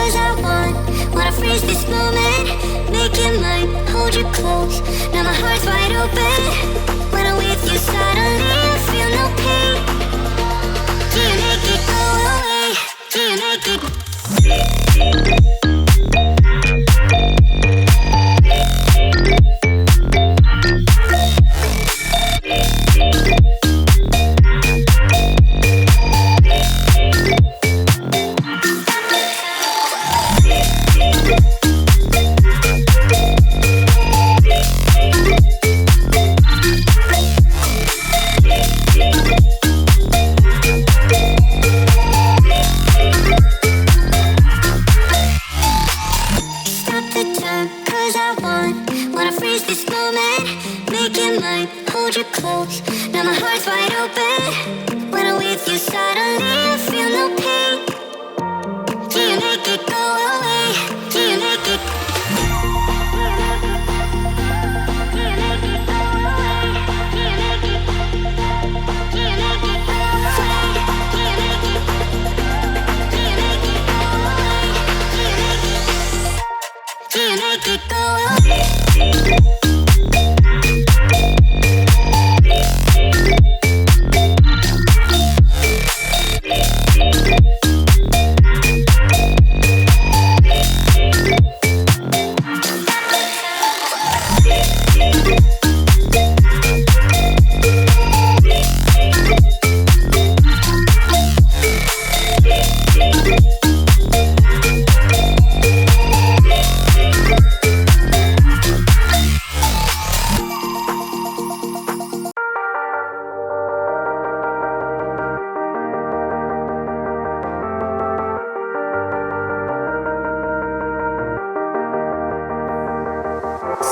'cause I wanna freeze this moment, make it mine, hold you close. Now my heart's wide open. When I'm with you, suddenly I feel no pain. Do you make it go away? Do you make it?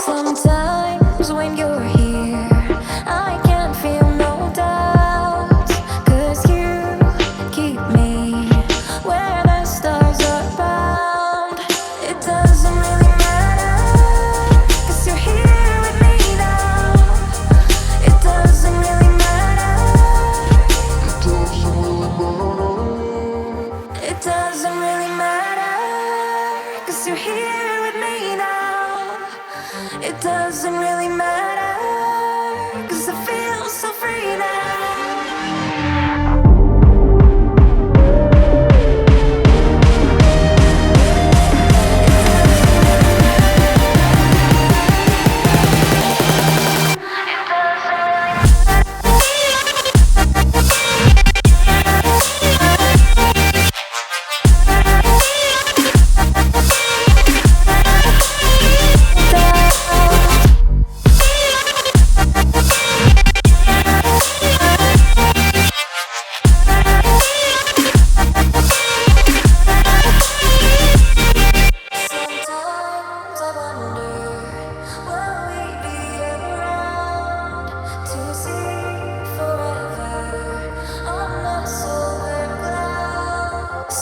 Sometimes when you're here, I can feel no doubt, 'cause you keep me where the stars are bound. It doesn't really matter, 'cause you're here with me now. It doesn't really matter. It doesn't really matter, 'cause you're here with me now. It doesn't really matter, 'cause I feel so free now.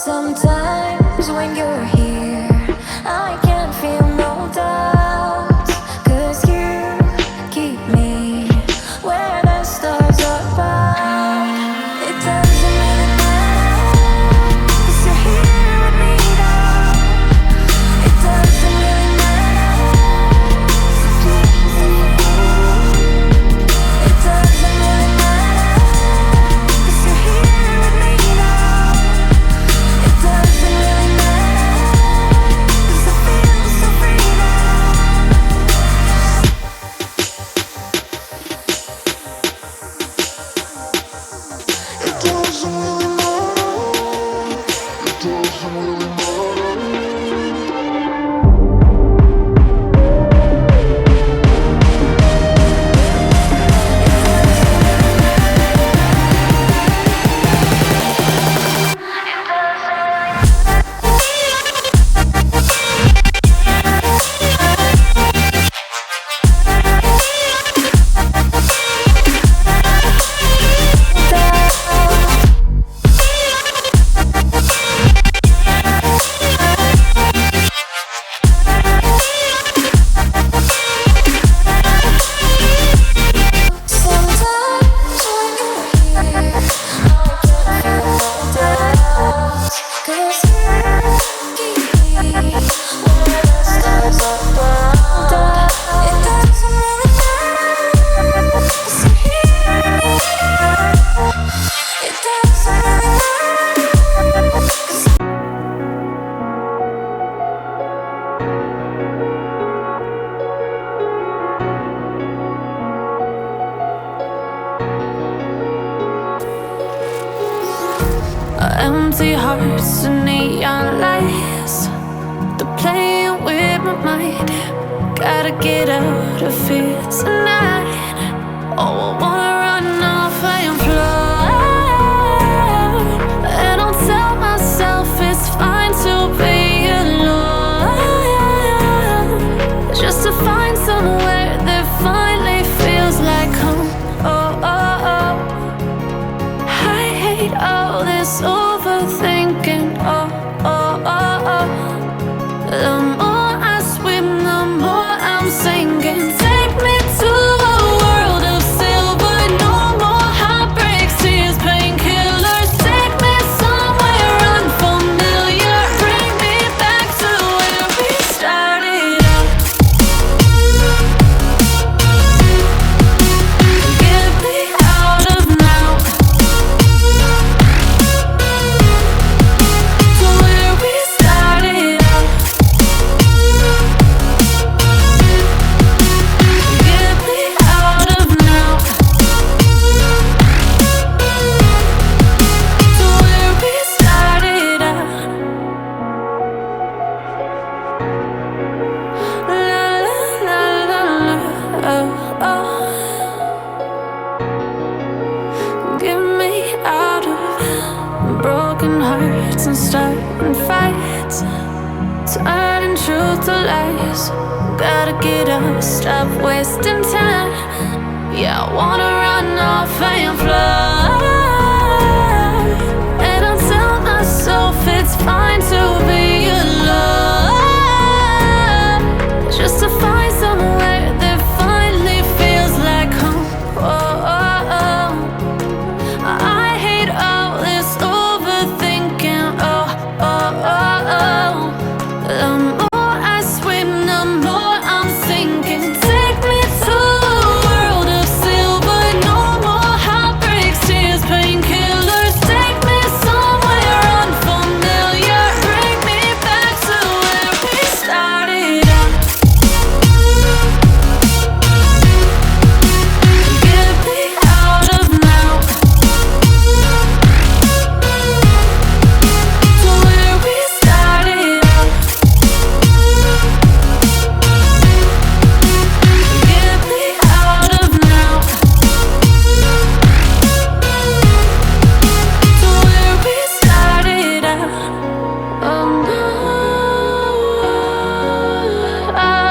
Sometimes when you're here, I can feel no doubt, 'cause you keep me where the stars are bound. It doesn't really matter, 'cause you're here with me now. It doesn't really matter. It doesn't really matter, 'cause you're here with me now. It doesn't really matter. Empty hearts and neon lights, they're playing with my mind. Gotta get out of here tonight. Oh, I wanna run off and fly, and I'll tell myself it's fine to be alone, just to find somewhere that finally feels like home. Oh, oh, oh. I hate all this overthinking. Oh, oh, oh, oh. The more I swim, the more I'm sinking. Take me to a world of silver. No more heartbreaks, tears, painkillers. Take me somewhere unfamiliar. Bring me back to where we started out. Get me out of now, to where we started out. Get me out of now, to where we started out. La la la la la, oh, oh. Get me out of broken hearts and starting fights, turning truth to lies. Gotta get up, stop wasting time. Yeah, I wanna run off and fly, and I'll tell myself it's fine to be alone, just to find somewhere that finally feels like home. Oh, oh, oh. I hate all this overthinking. Oh, oh, oh, oh. The more I swim, the more I'm sinking. Take me to a world of silver. No more heartbreaks, tears, painkillers. Take me somewhere unfamiliar. Bring me back to where we started out. Get me out of now, to where we started out. Get me out of now, to where we started out. Oh no, oh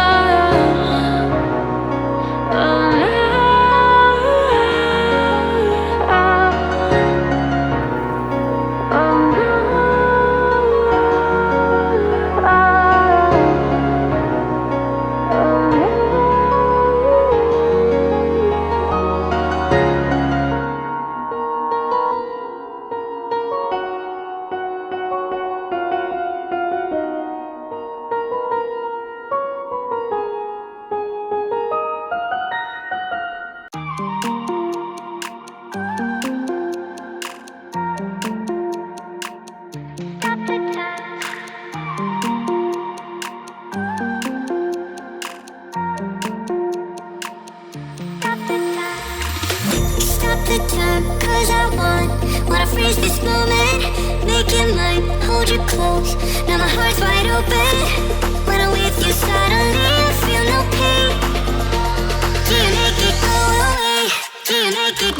Stop the time, cause I wanna freeze this moment. Make it mine, hold you close. Now my heart's wide open. When I'm with you, suddenly I feel no pain. Do you make it go away? Do you make it?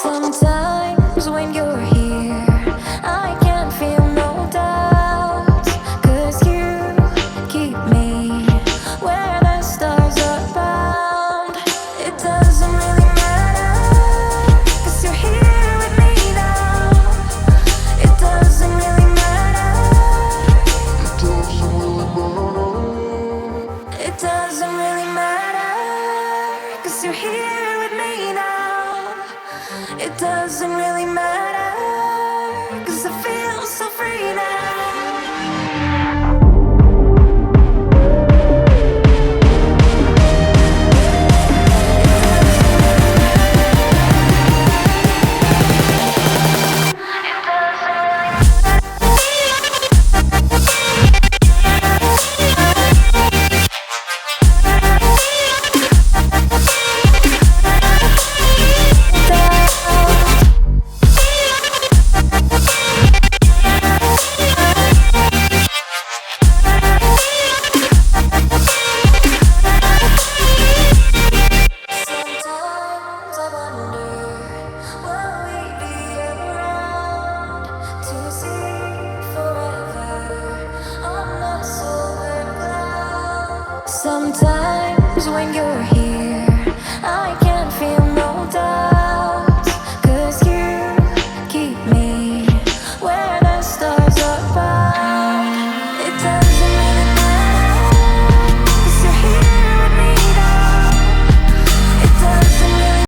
Sometimes when you're here, I can't feel no doubts, 'cause you keep me where the stars are bound. It doesn't really matter, 'cause you're here with me now. It doesn't really matter. It doesn't really matter, 'cause you're here with me now. It doesn't really matter, 'cause I feel so free now. Sometimes I wonder, will we be around to see forever on the solar cloud? Sometimes when you're here, I